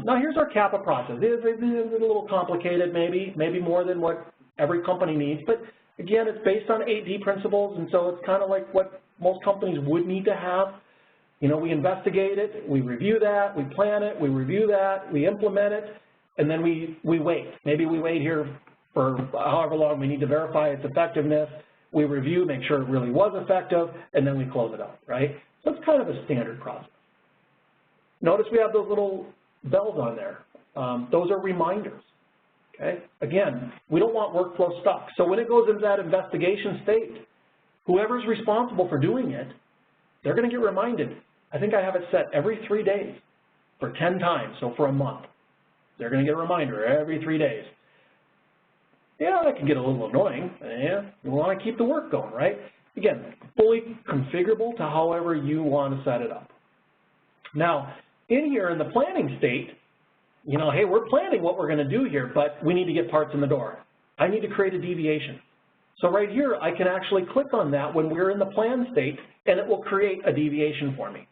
now here's our Kappa process. It's a little complicated, maybe more than what every company needs. But again, it's based on 8D principles, and so it's kind of like what most companies would need to have. You know, we investigate it, we review that, we plan it, we review that, we implement it, and then we wait. Maybe we wait here for however long we need to verify its effectiveness. We review, make sure it really was effective, and then we close it out, right? So it's kind of a standard process. Notice we have those little bells on there. Those are reminders. Okay? Again, we don't want workflow stuck. So when it goes into that investigation state, whoever's responsible for doing it, they're going to get reminded. I think I have it set every 3 days for 10 times, so for a month. They're going to get a reminder every 3 days. Yeah, that can get a little annoying. Yeah, you want to keep the work going, right? Again, fully configurable to however you want to set it up. Now, in here in the planning state, you know, hey, we're planning what we're going to do here, but we need to get parts in the door. I need to create a deviation. So right here, I can actually click on that when we're in the plan state, and it will create a deviation for me.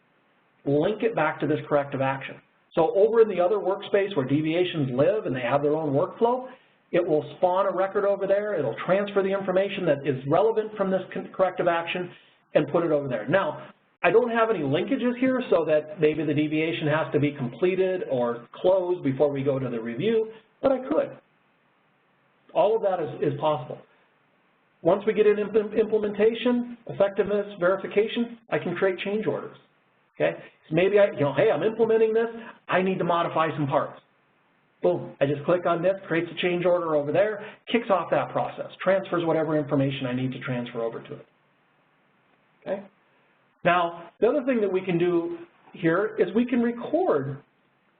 Link it back to this corrective action. So over in the other workspace where deviations live and they have their own workflow, it will spawn a record over there. It'll transfer the information that is relevant from this corrective action, and put it over there. Now, I don't have any linkages here so that maybe the deviation has to be completed or closed before we go to the review, but I could. All of that is possible. Once we get in implementation, effectiveness, verification, I can create change orders, okay? So maybe hey, I'm implementing this, I need to modify some parts. Boom, I just click on this, creates a change order over there, kicks off that process, transfers whatever information I need to transfer over to it, okay? Now, the other thing that we can do here is we can record.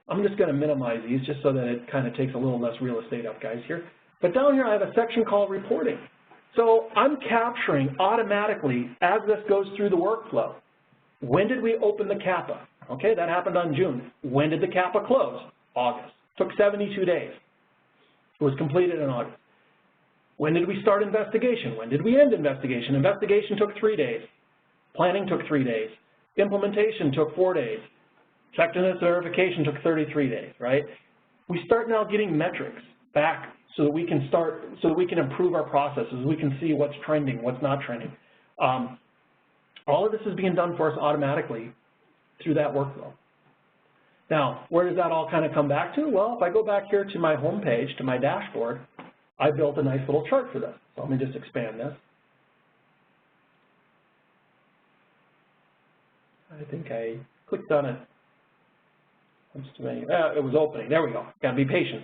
I'm just going to minimize these just so that it kind of takes a little less real estate up, guys, here. But down here I have a section called reporting. So I'm capturing automatically as this goes through the workflow. When did we open the Kappa? Okay, that happened on June. When did the Kappa close? August. Took 72 days. It was completed in August. When did we start investigation? When did we end investigation? Investigation took 3 days. Planning took 3 days. Implementation took 4 days. Effectiveness verification took 33 days, right? We start now getting metrics back so that we can improve our processes. We can see what's trending, what's not trending. All of this is being done for us automatically through that workflow. Now, where does that all kind of come back to? Well, if I go back here to my home page, to my dashboard, I built a nice little chart for this. So let me just expand this. I think I clicked on it. It was opening. There we go. Got to be patient.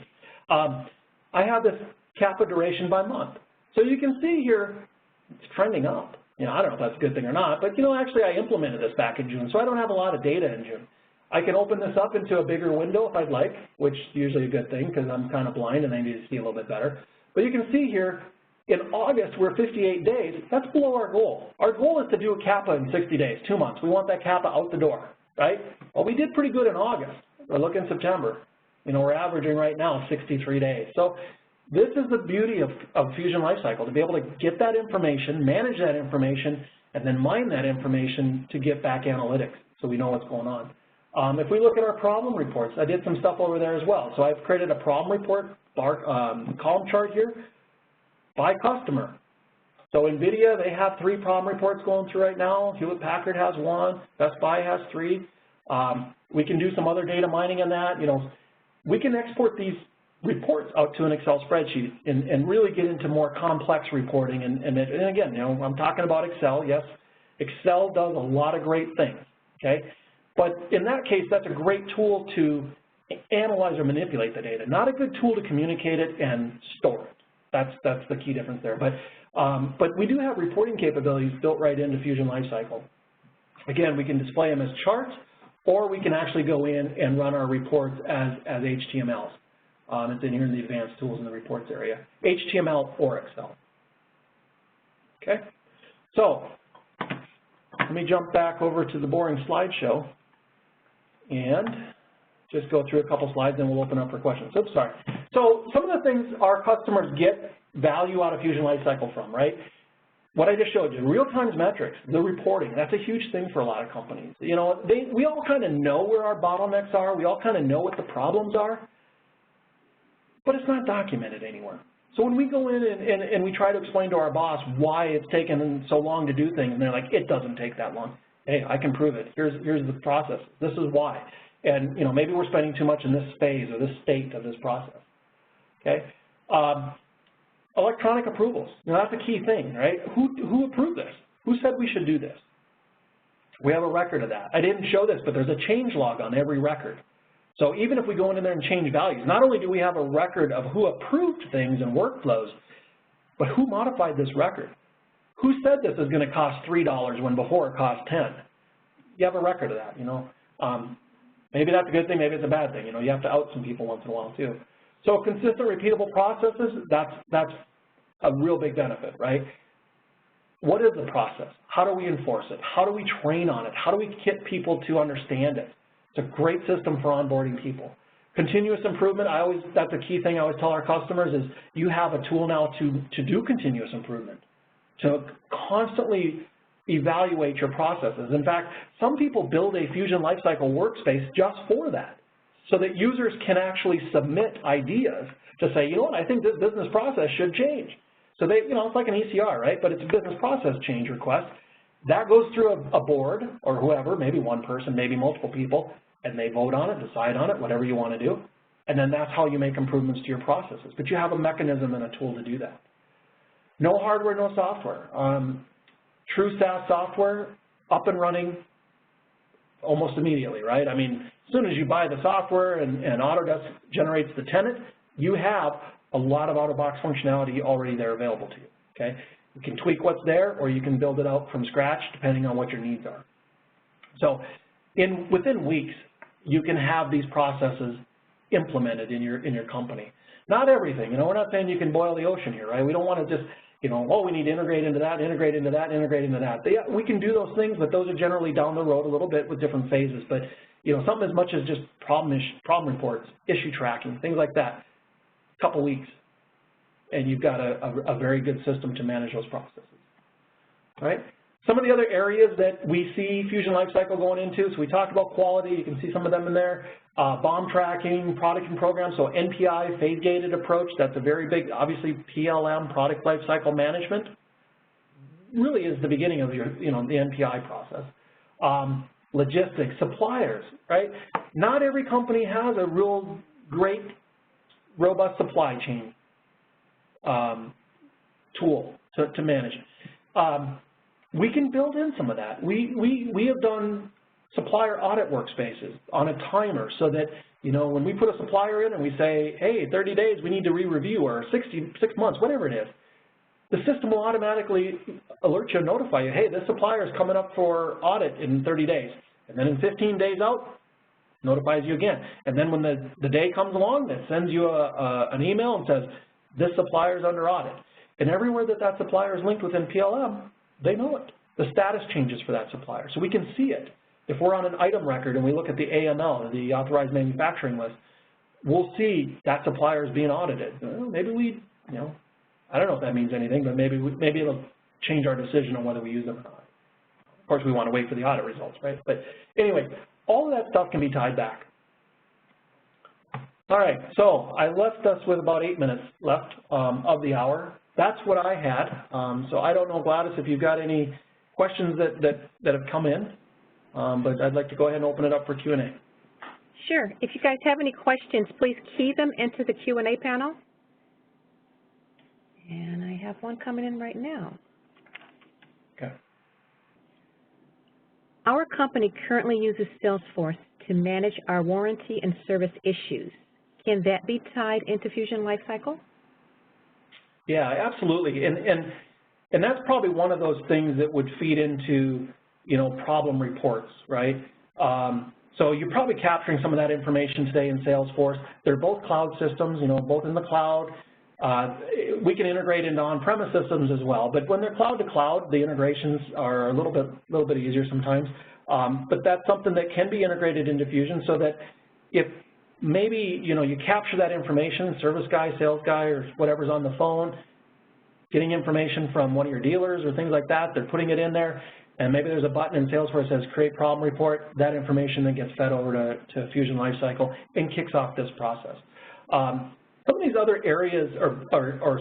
I have this Kappa duration by month. So you can see here it's trending up. You know, I don't know if that's a good thing or not, but you know, actually I implemented this back in June, so I don't have a lot of data in June. I can open this up into a bigger window if I'd like, which is usually a good thing because I'm kind of blind and I need to see a little bit better. But you can see here, in August, we're 58 days. That's below our goal. Our goal is to do a Kappa in 60 days, 2 months. We want that Kappa out the door, right? Well, we did pretty good in August. Or look in September. You know, we're averaging right now 63 days. So this is the beauty of Fusion Lifecycle, to be able to get that information, manage that information, and then mine that information to get back analytics so we know what's going on. If we look at our problem reports, I did some stuff over there as well. So I've created a problem report column chart here by customer. So NVIDIA, they have 3 problem reports going through right now. Hewlett-Packard has 1. Best Buy has 3. We can do some other data mining in that. You know, we can export these reports out to an Excel spreadsheet and really get into more complex reporting. And again, you know, I'm talking about Excel. Yes, Excel does a lot of great things, okay? But in that case, that's a great tool to analyze or manipulate the data, not a good tool to communicate it and store it. That's the key difference there. But we do have reporting capabilities built right into Fusion Lifecycle. Again, we can display them as charts, or we can actually go in and run our reports as HTMLs. It's in here in the advanced tools in the reports area, HTML or Excel. Okay, so let me jump back over to the boring slideshow and just go through a couple slides and we'll open up for questions. Oops, sorry. So some of the things our customers get value out of Fusion Lifecycle from, right? What I just showed you, real-time metrics, the reporting, that's a huge thing for a lot of companies. You know, we all kind of know where our bottlenecks are. We all kind of know what the problems are, but it's not documented anywhere. So when we go in and we try to explain to our boss why it's taken so long to do things, and they're like, it doesn't take that long. Hey, I can prove it. Here's the process. This is why. And, you know, maybe we're spending too much in this phase or this state of this process, okay? Electronic approvals. Now, that's a key thing, right? Who approved this? Who said we should do this? We have a record of that. I didn't show this, but there's a change log on every record. So even if we go in there and change values, not only do we have a record of who approved things and workflows, but who modified this record? Who said this is going to cost $3 when before it cost $10? You have a record of that, you know. Maybe that's a good thing, maybe it's a bad thing. You know, you have to out some people once in a while too. So consistent, repeatable processes, that's a real big benefit, right? What is the process? How do we enforce it? How do we train on it? How do we get people to understand it? It's a great system for onboarding people. Continuous improvement, that's a key thing I always tell our customers is you have a tool now to do continuous improvement, to constantly evaluate your processes. In fact, some people build a Fusion Lifecycle workspace just for that, so that users can actually submit ideas to say, you know what, I think this business process should change. So they, you know, it's like an ECR, right? But it's a business process change request. That goes through a board or whoever, maybe one person, maybe multiple people, and they vote on it, decide on it, whatever you want to do. And then that's how you make improvements to your processes. But you have a mechanism and a tool to do that. No hardware, no software. True SaaS software, up and running almost immediately, right? I mean, as soon as you buy the software and Autodesk generates the tenant, you have a lot of out-of-box functionality already there available to you, okay? You can tweak what's there, or you can build it out from scratch depending on what your needs are. So within weeks, you can have these processes implemented in your company. Not everything, we're not saying you can boil the ocean here, right? We don't want to just, oh, we need to integrate into that, integrate into that, integrate into that. We can do those things, but those are generally down the road a little bit with different phases. But, something as much as just problem reports, issue tracking, things like that, a couple weeks, and you've got a very good system to manage those processes, all right? Some of the other areas that we see Fusion Lifecycle going into, so we talked about quality, you can see some of them in there, BOM tracking, product and program, so NPI, phase-gated approach, that's a very big, obviously PLM, product lifecycle management, really is the beginning of your, the NPI process. Logistics, suppliers, right? Not every company has a real great, robust supply chain tool to manage. We can build in some of that. We have done supplier audit workspaces on a timer so that, when we put a supplier in and we say, hey, 30 days, we need to re-review, or 6 months, whatever it is, the system will automatically alert you and notify you, hey, this supplier is coming up for audit in 30 days. And then in 15 days out, notifies you again. And then when the day comes along, it sends you an email and says, this supplier is under audit. And everywhere that supplier is linked within PLM, they know it. The status changes for that supplier. So we can see it. If we're on an item record and we look at the AML, the authorized manufacturing list, we'll see that supplier is being audited. Maybe we, I don't know if that means anything, but maybe it'll change our decision on whether we use them or not. Of course, we want to wait for the audit results, right? But anyway, all of that stuff can be tied back. All right, so I left us with about 8 minutes left of the hour. That's what I had. So I don't know, Gladys, if you've got any questions that have come in, but I'd like to go ahead and open it up for Q&A. Sure. If you guys have any questions, please key them into the Q&A panel. And I have one coming in right now. Okay. Our company currently uses Salesforce to manage our warranty and service issues. Can that be tied into Fusion Lifecycle? Yeah, absolutely. And that's probably one of those things that would feed into, problem reports, right? So you're probably capturing some of that information today in Salesforce. They're both cloud systems, both in the cloud. We can integrate into on-premise systems as well, but when they're cloud to cloud, the integrations are a little bit easier sometimes. But that's something that can be integrated into Fusion, so that if maybe you capture that information, service guy, sales guy, or whatever's on the phone, getting information from one of your dealers or things like that, they're putting it in there, and maybe there's a button in Salesforce that says create problem report. That information then gets fed over to Fusion Lifecycle and kicks off this process. Some of these other areas or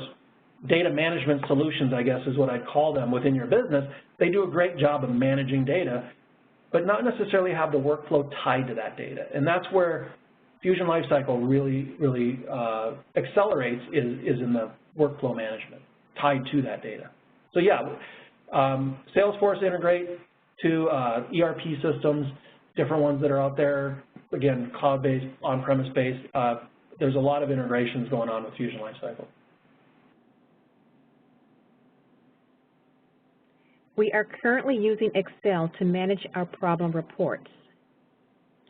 data management solutions, I guess is what I'd call them within your business, they do a great job of managing data, but not necessarily have the workflow tied to that data. And that's where Fusion Lifecycle really accelerates is in the workflow management tied to that data. So yeah, Salesforce integrate to ERP systems, different ones that are out there, again, cloud-based, on-premise based. There's a lot of integrations going on with Fusion Lifecycle. We are currently using Excel to manage our problem reports.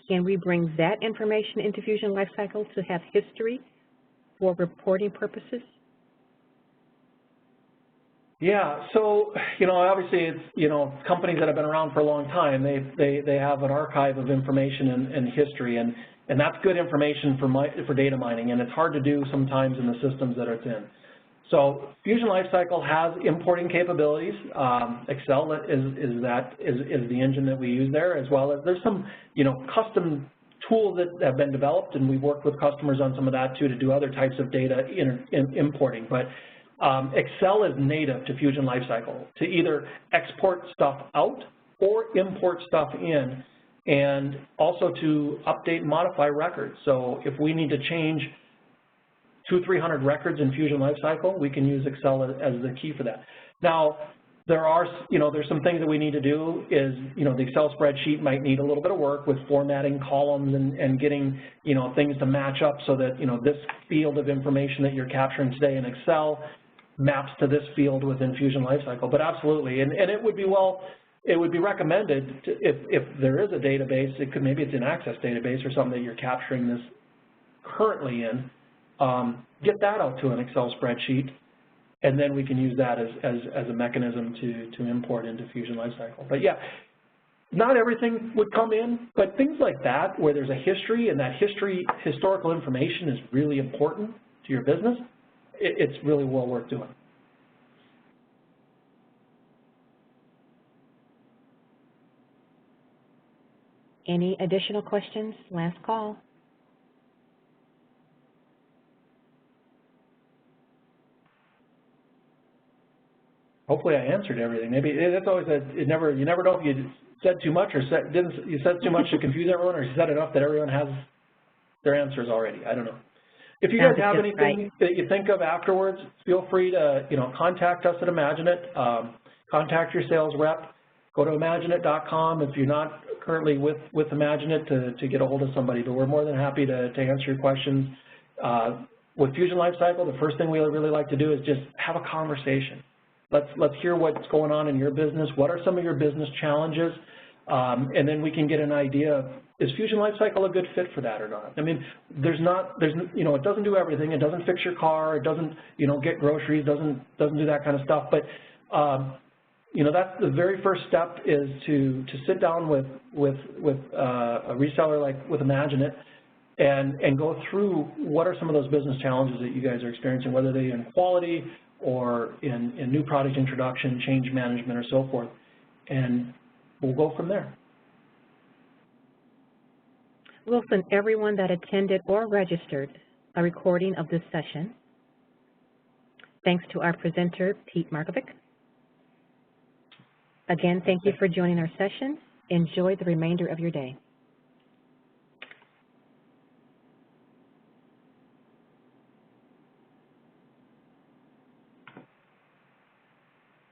Can we bring that information into Fusion Lifecycle to have history for reporting purposes? Yeah, so, obviously it's, companies that have been around for a long time, they have an archive of information and history, and that's good information for data mining, and it's hard to do sometimes in the systems that it's in. So Fusion Lifecycle has importing capabilities. Excel is the engine that we use there, as well as there's some custom tools that have been developed, and we've worked with customers on some of that too to do other types of data importing. But Excel is native to Fusion Lifecycle to either export stuff out or import stuff in, and also to update and modify records. So if we need to change 200-300 records in Fusion Lifecycle, we can use Excel as the key for that. Now, there's some things that we need to do is, the Excel spreadsheet might need a little bit of work with formatting columns and getting, things to match up so that, this field of information that you're capturing today in Excel maps to this field within Fusion Lifecycle. But absolutely, and it would be recommended to, if there is a database, maybe it's an Access database or something that you're capturing this currently in, get that out to an Excel spreadsheet, and then we can use that as a mechanism to import into Fusion Lifecycle. But yeah, not everything would come in, but things like that where there's a history and that historical information is really important to your business, it's really well worth doing. Any additional questions? Last call. Hopefully I answered everything. Maybe that's always you never know if you said too much or you said too much to confuse everyone, or you said enough that everyone has their answers already. I don't know. If you guys have anything that you think of afterwards, feel free to contact us at Imaginet. Contact your sales rep. Go to Imaginet.com if you're not currently with Imaginet to get a hold of somebody. But we're more than happy to answer your questions. With Fusion Lifecycle, the first thing we really like to do is just have a conversation. Let's hear what's going on in your business. What are some of your business challenges? And then we can get an idea of, is Fusion Lifecycle a good fit for that or not? I mean, it doesn't do everything. It doesn't fix your car. It doesn't, get groceries. Doesn't do that kind of stuff. But that's the very first step, is to sit down with a reseller like with Imaginet and go through what are some of those business challenges that you guys are experiencing, whether they're in quality or in new product introduction, change management, or so forth, and we'll go from there. We'll send everyone that attended or registered a recording of this session. Thanks to our presenter, Pete Markovic. Again, thank you for joining our session. Enjoy the remainder of your day.